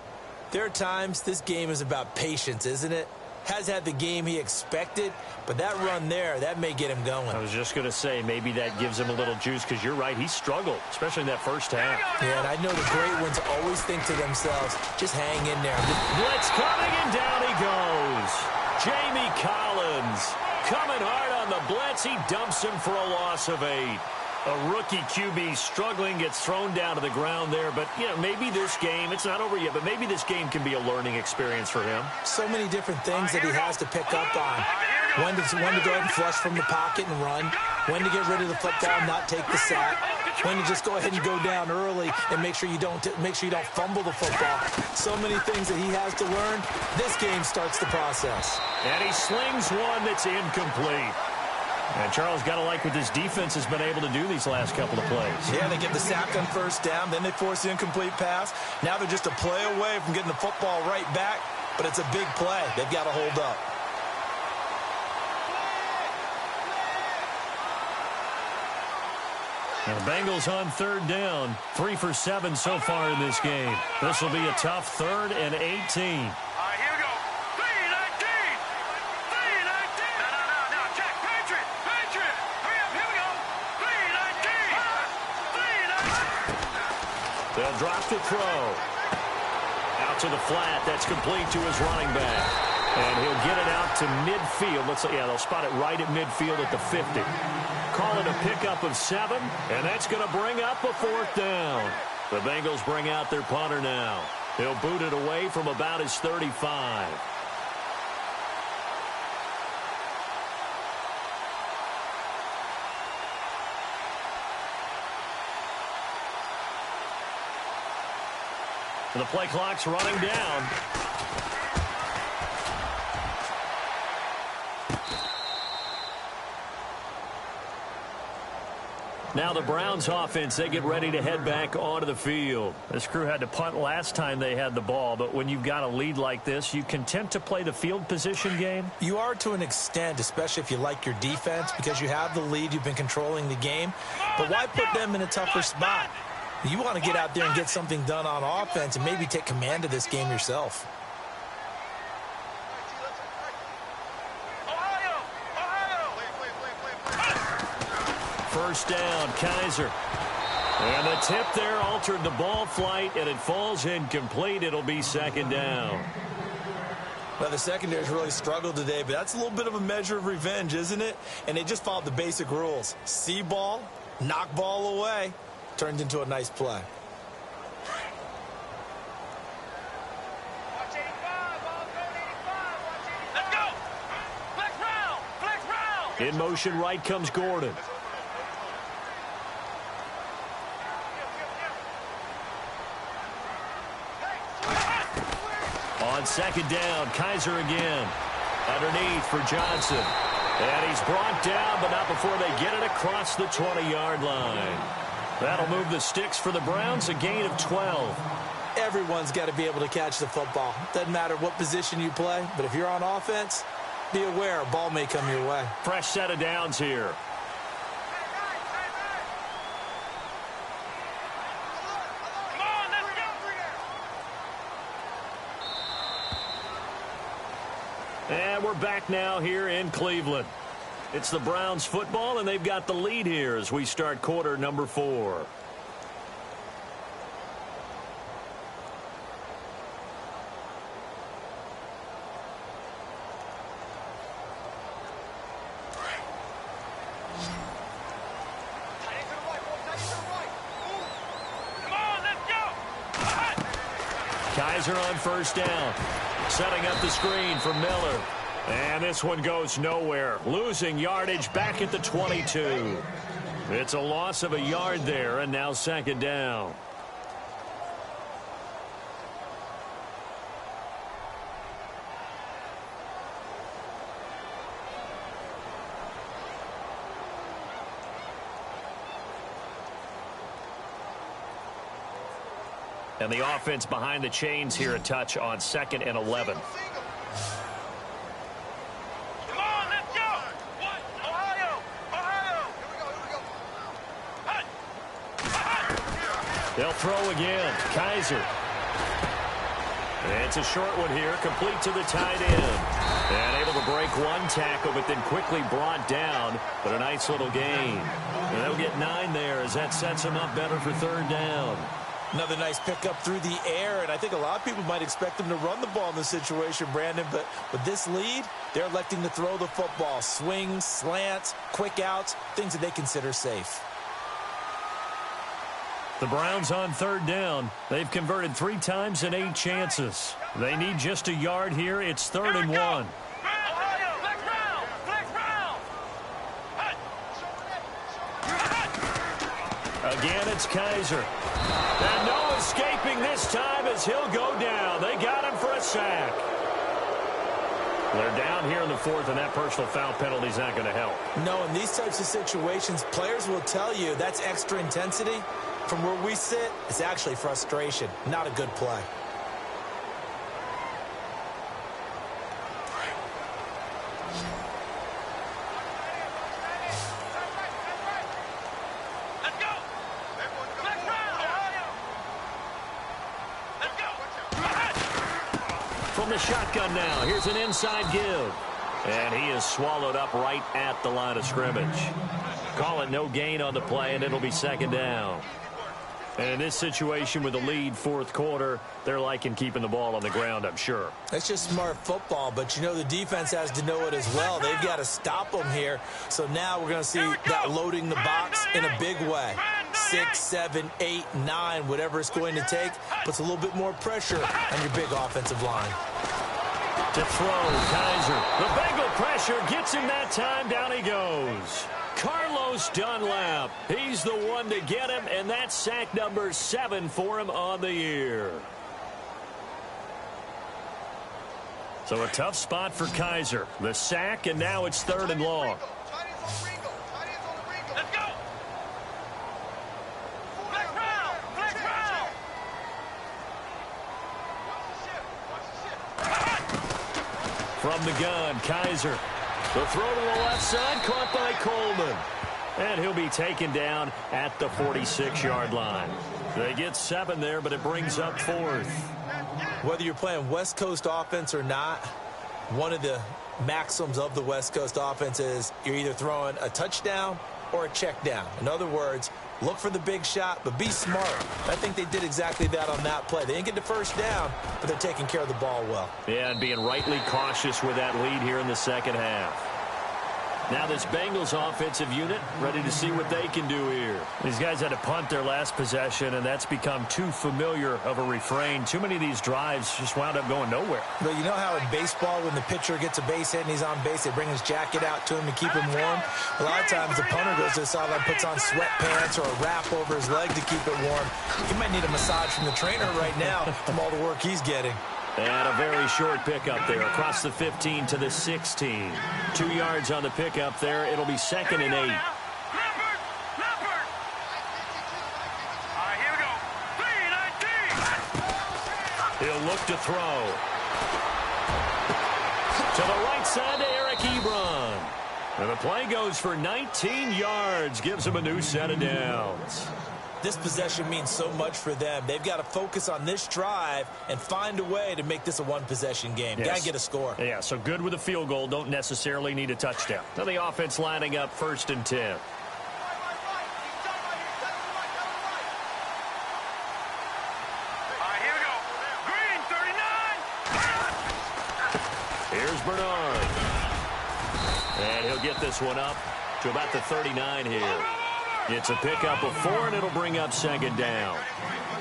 there are times this game is about patience, isn't it? Has had the game he expected, but that run there, that may get him going. I was just going to say, maybe that gives him a little juice, because you're right, he struggled, especially in that first half. Yeah, and I know the great ones always think to themselves, just hang in there. Blitz coming, and down he goes. Jamie Collins coming hard on the blitz. He dumps him for a loss of 8. A rookie QB struggling, gets thrown down to the ground there. But, you know, maybe this game, it's not over yet, but maybe this game can be a learning experience for him. So many different things that he has to pick up on. When to go ahead and flush from the pocket and run. When to get rid of the football and not take the sack. When to just go ahead and go down early and make sure you don't fumble the football. So many things that he has to learn. This game starts the process. And he slings one that's incomplete. And Charles, got to like what this defense has been able to do these last couple of plays. Yeah, they get the sack on first down, then they force the incomplete pass. Now they're just a play away from getting the football right back, but it's a big play. They've got to hold up. Now the Bengals on third down, 3 for 7 so far in this game. This will be a tough 3rd and 18. They'll drop the throw. Out to the flat. That's complete to his running back. And he'll get it out to midfield. They'll spot it right at midfield at the 50. Call it a pickup of 7, and that's going to bring up a 4th down. The Bengals bring out their punter now. He'll boot it away from about his 35. The play clock's running down. Now the Browns offense, they get ready to head back onto the field. This crew had to punt last time they had the ball, but when you've got a lead like this, you content to play the field position game? You are to an extent, especially if you like your defense, because you have the lead, you've been controlling the game. But why put them in a tougher spot? You want to get out there and get something done on offense and maybe take command of this game yourself. First down, Kaiser. And the tip there altered the ball flight, and it falls incomplete. It'll be 2nd down. Well, the secondary's really struggled today, but that's a little bit of a measure of revenge, isn't it? And they just followed the basic rules. See ball, knock ball away, turned into a nice play. Watch 85, ball going 85, watch 85. Let's go! Flex round, flex round! In motion right comes Gordon. On second down, Kaiser again. Underneath for Johnson. And he's brought down, but not before they get it across the 20-yard line. That'll move the sticks for the Browns, a gain of 12. Everyone's got to be able to catch the football. Doesn't matter what position you play, but if you're on offense, be aware a ball may come your way. Fresh set of downs here. And we're back now here in Cleveland. It's the Browns football, and they've got the lead here as we start quarter number 4. Kaiser on first down. Setting up the screen for Miller. And this one goes nowhere. Losing yardage back at the 22. It's a loss of a yard there, and now second down. And the offense behind the chains here a touch on 2nd and 11. Come on, let's go! What? Ohio! Ohio! Here we go. They'll throw again. Kaiser. It's a short one here, complete to the tight end. And able to break one tackle, but then quickly brought down. But a nice little gain. And they'll get 9 there as that sets them up better for third down. Another nice pickup through the air, and I think a lot of people might expect them to run the ball in this situation, Brandon, but with this lead, they're electing to throw the football. Swings, slants, quick outs, things that they consider safe. The Browns on third down. They've converted 3 times in 8 chances. They need just a yard here. It's 3rd and 1. Ohio! Flex round! Flex round! Again, it's Kaiser. And no escaping this time as he'll go down. They got him for a sack. They're down here in the 4th, and that personal foul penalty is not going to help. No, in these types of situations, players will tell you that's extra intensity. From where we sit, it's actually frustration, not a good play. From the shotgun now, here's an inside give. And he is swallowed up right at the line of scrimmage. Call it no gain on the play, and it'll be second down. And in this situation with the lead 4th quarter, they're liking keeping the ball on the ground, I'm sure. That's just smart football, but you know the defense has to know it as well. They've got to stop them here. So now we're going to see that loading the box in a big way. 6, 7, 8, 9, whatever it's going to take, puts a little bit more pressure on your big offensive line. To throw, Kaiser. The Bengal pressure gets him that time. Down he goes. Carlos Dunlap. He's the one to get him, and that's sack number 7 for him on the year. So a tough spot for Kaiser. The sack, and now it's 3rd and long. Let's go! Flex round! Flex round! From the gun, Kaiser. The throw to the left side, caught by Coleman. And he'll be taken down at the 46-yard line. They get 7 there, but it brings up 4th. Whether you're playing West Coast offense or not, one of the maxims of the West Coast offense is you're either throwing a touchdown or a check down. In other words, look for the big shot, but be smart. I think they did exactly that on that play. They didn't get the first down, but they're taking care of the ball well. Yeah, and being rightly cautious with that lead here in the second half. Now this Bengals offensive unit ready to see what they can do here. These guys had to punt their last possession, and that's become too familiar of a refrain. Too many of these drives just wound up going nowhere. But you know how in baseball, when the pitcher gets a base hit and he's on base, they bring his jacket out to him to keep him warm? A lot of times the punter goes to the sideline, puts on sweatpants or a wrap over his leg to keep it warm. He might need a massage from the trainer right now from all the work he's getting. And a very short pickup there across the 15 to the 16. 2 yards on the pickup there. It'll be 2nd and 8. All right, here we go. 3-19. He'll look to throw. To the right side to Eric Ebron. And the play goes for 19 yards. Gives him a new set of downs. This possession means so much for them. They've got to focus on this drive and find a way to make this a one-possession game. Yes. Got to get a score. Yeah, so good with a field goal. Don't necessarily need a touchdown. Now the offense lining up 1st and 10. All right, here we go. Green, 39. Here's Bernard. And he'll get this one up to about the 39 here. It's a pickup of 4, and it'll bring up 2nd down.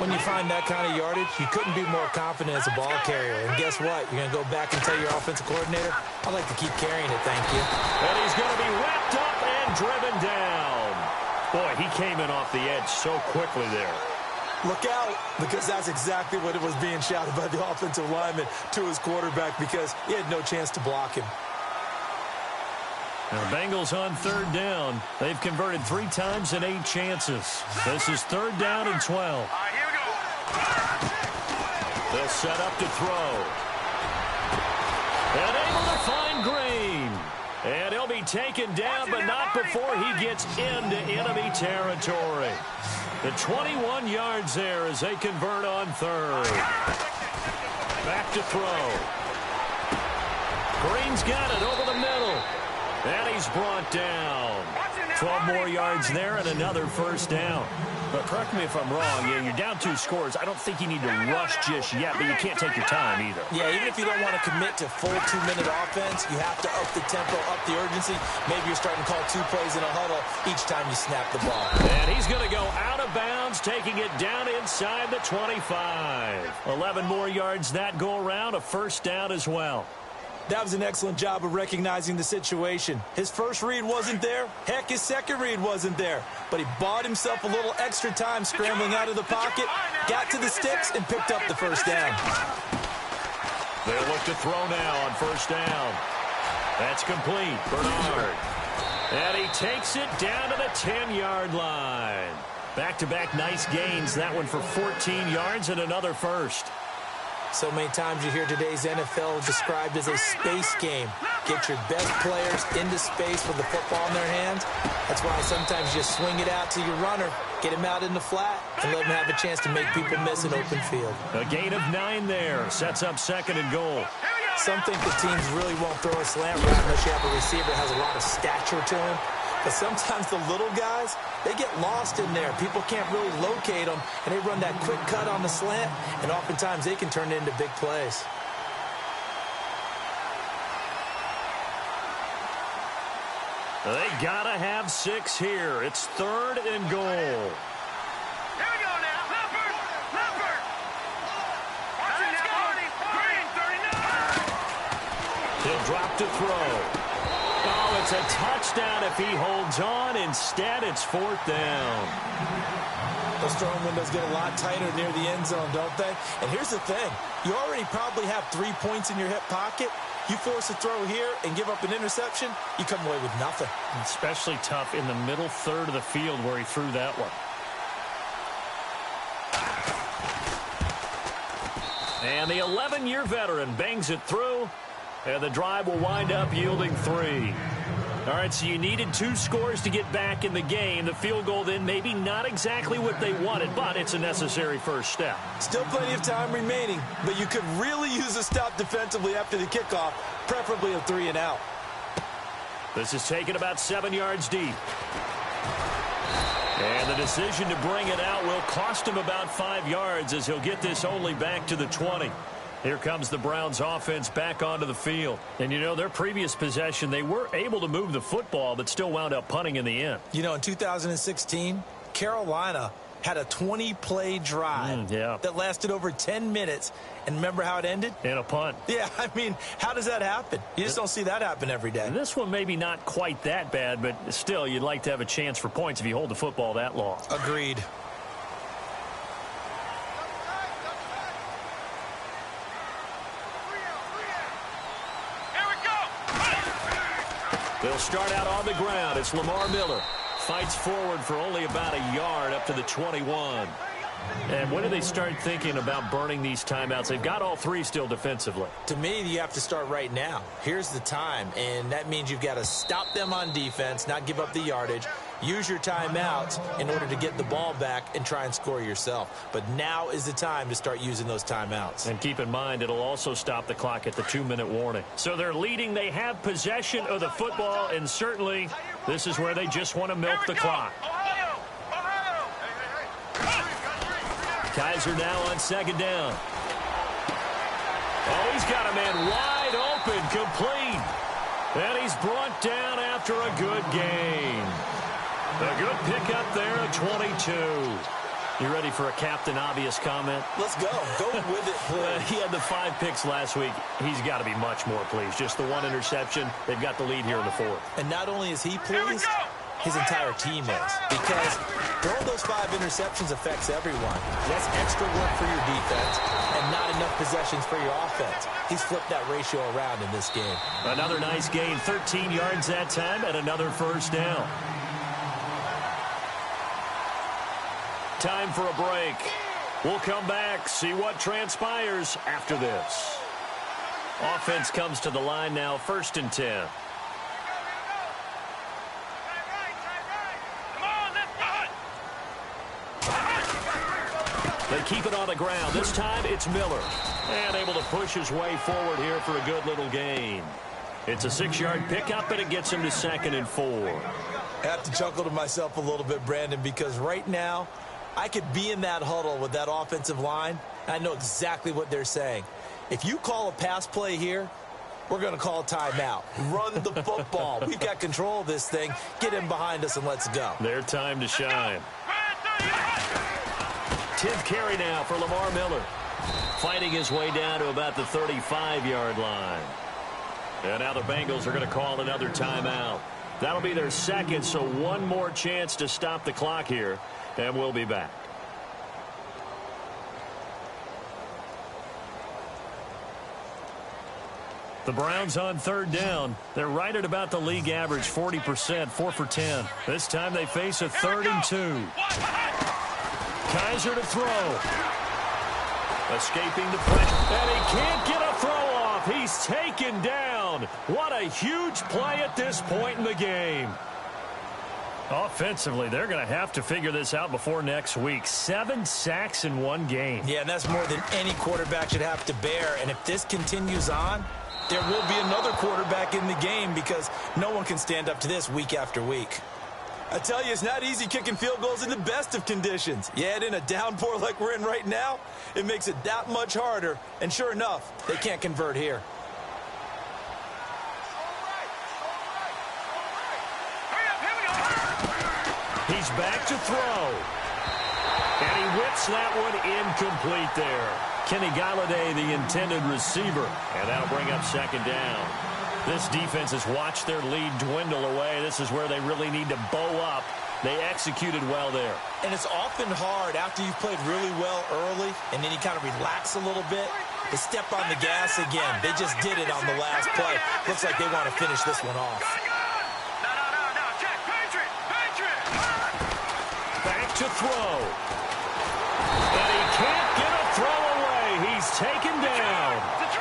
When you find that kind of yardage, you couldn't be more confident as a ball carrier. And guess what? You're going to go back and tell your offensive coordinator, I'd like to keep carrying it, thank you. And he's going to be wrapped up and driven down. Boy, he came in off the edge so quickly there. Look out, because that's exactly what it was being shouted by the offensive lineman to his quarterback, because he had no chance to block him. Now, the Bengals on 3rd down. They've converted 3 times in 8 chances. This is 3rd down and 12. All right, here we go. They'll set up to throw. And able to find Green. And he'll be taken down, but not before he gets into enemy territory. The 21 yards there as they convert on 3rd. Back to throw. Green's got it over the middle. And he's brought down. 12 more yards there and another 1st down. But correct me if I'm wrong. Yeah, you're down 2 scores. I don't think you need to rush just yet, but you can't take your time either. Yeah, even if you don't want to commit to full 2-minute offense, you have to up the tempo, up the urgency. Maybe you're starting to call 2 plays in a huddle each time you snap the ball. And he's going to go out of bounds, taking it down inside the 25. 11 more yards that go around, a 1st down as well. That was an excellent job of recognizing the situation. His first read wasn't there. Heck, his second read wasn't there. But he bought himself a little extra time scrambling out of the pocket, got to the sticks, and picked up the 1st down. They'll look to throw now on 1st down. That's complete. Bernard. And he takes it down to the 10-yard line. Back-to-back nice gains. That one for 14 yards and another 1st. So many times you hear today's NFL described as a space game. Get your best players into space with the football in their hands. That's why sometimes you swing it out to your runner, get him out in the flat, and let him have a chance to make people miss an open field. A gain of 9 there. Sets up 2nd and goal. Some think the teams really won't throw a slant route unless you have a receiver that has a lot of stature to him. But sometimes the little guys, they get lost in there. People can't really locate them, and they run that quick cut on the slant, and oftentimes they can turn it into big plays. They gotta have 6 here. It's 3rd and goal. Here we go now. Leopard. Watching now. Green, 39. He'll drop to throw. Oh, it's a touchdown if he holds on. Instead, it's 4th down. Those throwing windows get a lot tighter near the end zone, don't they? And here's the thing. You already probably have 3 points in your hip pocket. You force a throw here and give up an interception, you come away with nothing. Especially tough in the middle 3rd of the field where he threw that one. And the 11-year veteran bangs it through. And the drive will wind up yielding 3. All right, so you needed 2 scores to get back in the game. The field goal then maybe not exactly what they wanted, but it's a necessary 1st step. Still plenty of time remaining, but you could really use a stop defensively after the kickoff, preferably a 3 and out. This is taken about 7 yards deep. And the decision to bring it out will cost him about 5 yards as he'll get this only back to the 20. Here comes the Browns offense back onto the field. And, you know, their previous possession, they were able to move the football but still wound up punting in the end. You know, in 2016, Carolina had a 20-play drive that lasted over 10 minutes. And remember how it ended? In a punt. Yeah, I mean, how does that happen? You just don't see that happen every day. This one maybe not quite that bad, but still, you'd like to have a chance for points if you hold the football that long. Agreed. They'll start out on the ground. It's Lamar Miller. Fights forward for only about a yard up to the 21. And when do they start thinking about burning these timeouts? They've got all three still defensively. To me, you have to start right now. Here's the time, and that means you've got to stop them on defense, not give up the yardage. Use your timeouts in order to get the ball back and try and score yourself. But now is the time to start using those timeouts. And keep in mind, it'll also stop the clock at the 2-minute warning. So they're leading. They have possession of the football, and certainly this is where they just want to milk the clock. Kaiser now on second down. Oh, he's got a man wide open, complete. And he's brought down after a good gain. A good pickup there at 22. You ready for a Captain Obvious comment? Let's go. Go with it, please. He had the 5 picks last week. He's got to be much more pleased. Just the 1 interception. They've got the lead here in the 4th. And not only is he pleased, his entire team is. Because throwing those 5 interceptions affects everyone. That's extra work for your defense and not enough possessions for your offense. He's flipped that ratio around in this game. Another nice gain, 13 yards that time, and another first down. Time for a break. We'll come back, see what transpires after this. Offense comes to the line now, 1st and 10. They keep it on the ground. This time it's Miller. And able to push his way forward here for a good little gain. It's a 6-yard pickup, and it gets him to 2nd and 4. I have to chuckle to myself a little bit, Brandon, because right now I could be in that huddle with that offensive line. I know exactly what they're saying. If you call a pass play here, we're going to call a timeout. Run the football. We've got control of this thing. Get in behind us and let's go. Their time to shine. 10th carry now for Lamar Miller. Fighting his way down to about the 35-yard line. And now the Bengals are going to call another timeout. That'll be their 2nd, so one more chance to stop the clock here. And we'll be back. The Browns on 3rd down. They're right at about the league average, 40%, 4 for 10. This time they face a 3rd and 2. Kaiser to throw. Escaping the pressure. And he can't get a throw off. He's taken down. What a huge play at this point in the game. Offensively, they're going to have to figure this out before next week. 7 sacks in one game. Yeah, and that's more than any quarterback should have to bear. And if this continues on, there will be another quarterback in the game because no one can stand up to this week after week. I tell you, it's not easy kicking field goals in the best of conditions. Yet in a downpour like we're in right now, it makes it that much harder. And sure enough, they can't convert here. He's back to throw. And he whips that one incomplete there. Kenny Galladay, the intended receiver. And that'll bring up 2nd down. This defense has watched their lead dwindle away. This is where they really need to bow up. They executed well there. And it's often hard after you've played really well early and then you kind of relax a little bit to step on the gas again. They just did it on the last play. Looks like they want to finish this one off. Back to throw. And he can't get a throw away. He's taken down.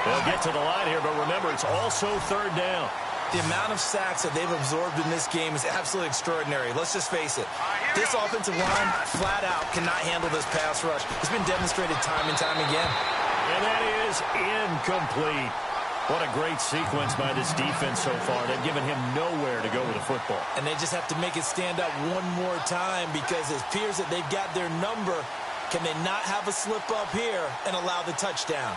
They'll get to the line here, but remember, it's also 3rd down. The amount of sacks that they've absorbed in this game is absolutely extraordinary. Let's just face it. This offensive line, flat out, cannot handle this pass rush. It's been demonstrated time and time again. And that is incomplete. What a great sequence by this defense so far. They've given him nowhere to go with the football. And they just have to make it stand up one more time because it appears that they've got their number. Can they not have a slip up here and allow the touchdown?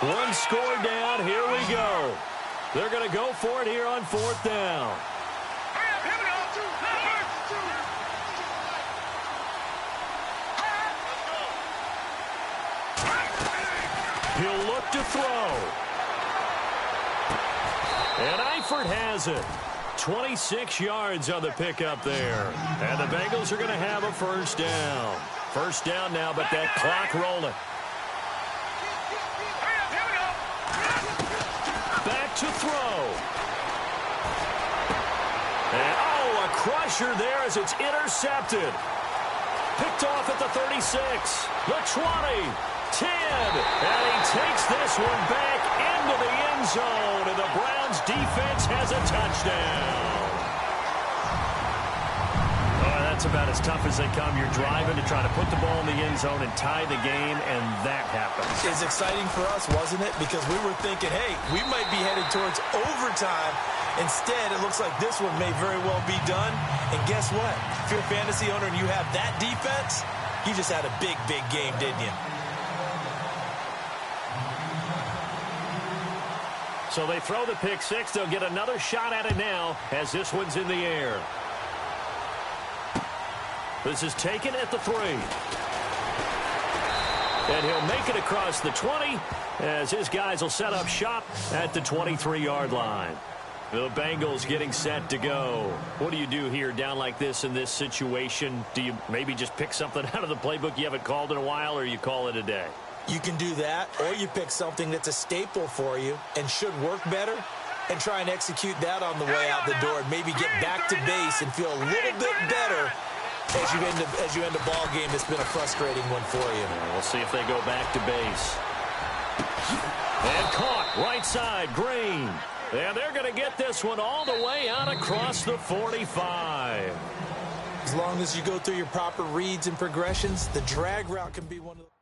One score down. Here we go. They're going to go for it here on 4th down. He'll look to throw. And Eifert has it. 26 yards on the pickup there. And the Bengals are going to have a 1st down. 1st down now, but that clock rolling. Back to throw. And, oh, a crusher there as it's intercepted. Picked off at the 36, the 20, 10, and he takes this one back into the end zone, and the Browns defense has a touchdown. Oh, that's about as tough as they come. You're driving to try to put the ball in the end zone and tie the game, and that happens. It's exciting for us, wasn't it? Because we were thinking, hey, we might be headed towards overtime. Instead, it looks like this one may very well be done. And guess what? If you're a fantasy owner and you have that defense, you just had a big, big game, didn't you? So they throw the pick six. They'll get another shot at it now as this one's in the air. This is taken at the 3. And he'll make it across the 20 as his guys will set up shop at the 23-yard line. The Bengals getting set to go. What do you do here down like this in this situation? Do you maybe just pick something out of the playbook you haven't called in a while, or you call it a day? You can do that, or you pick something that's a staple for you and should work better and try and execute that on the way out the door and maybe get back to base and feel a little bit better as you end a ball game that's been a frustrating one for you. We'll see if they go back to base. And caught right side, Green. And they're going to get this one all the way out across the 45. As long as you go through your proper reads and progressions, the drag route can be one of the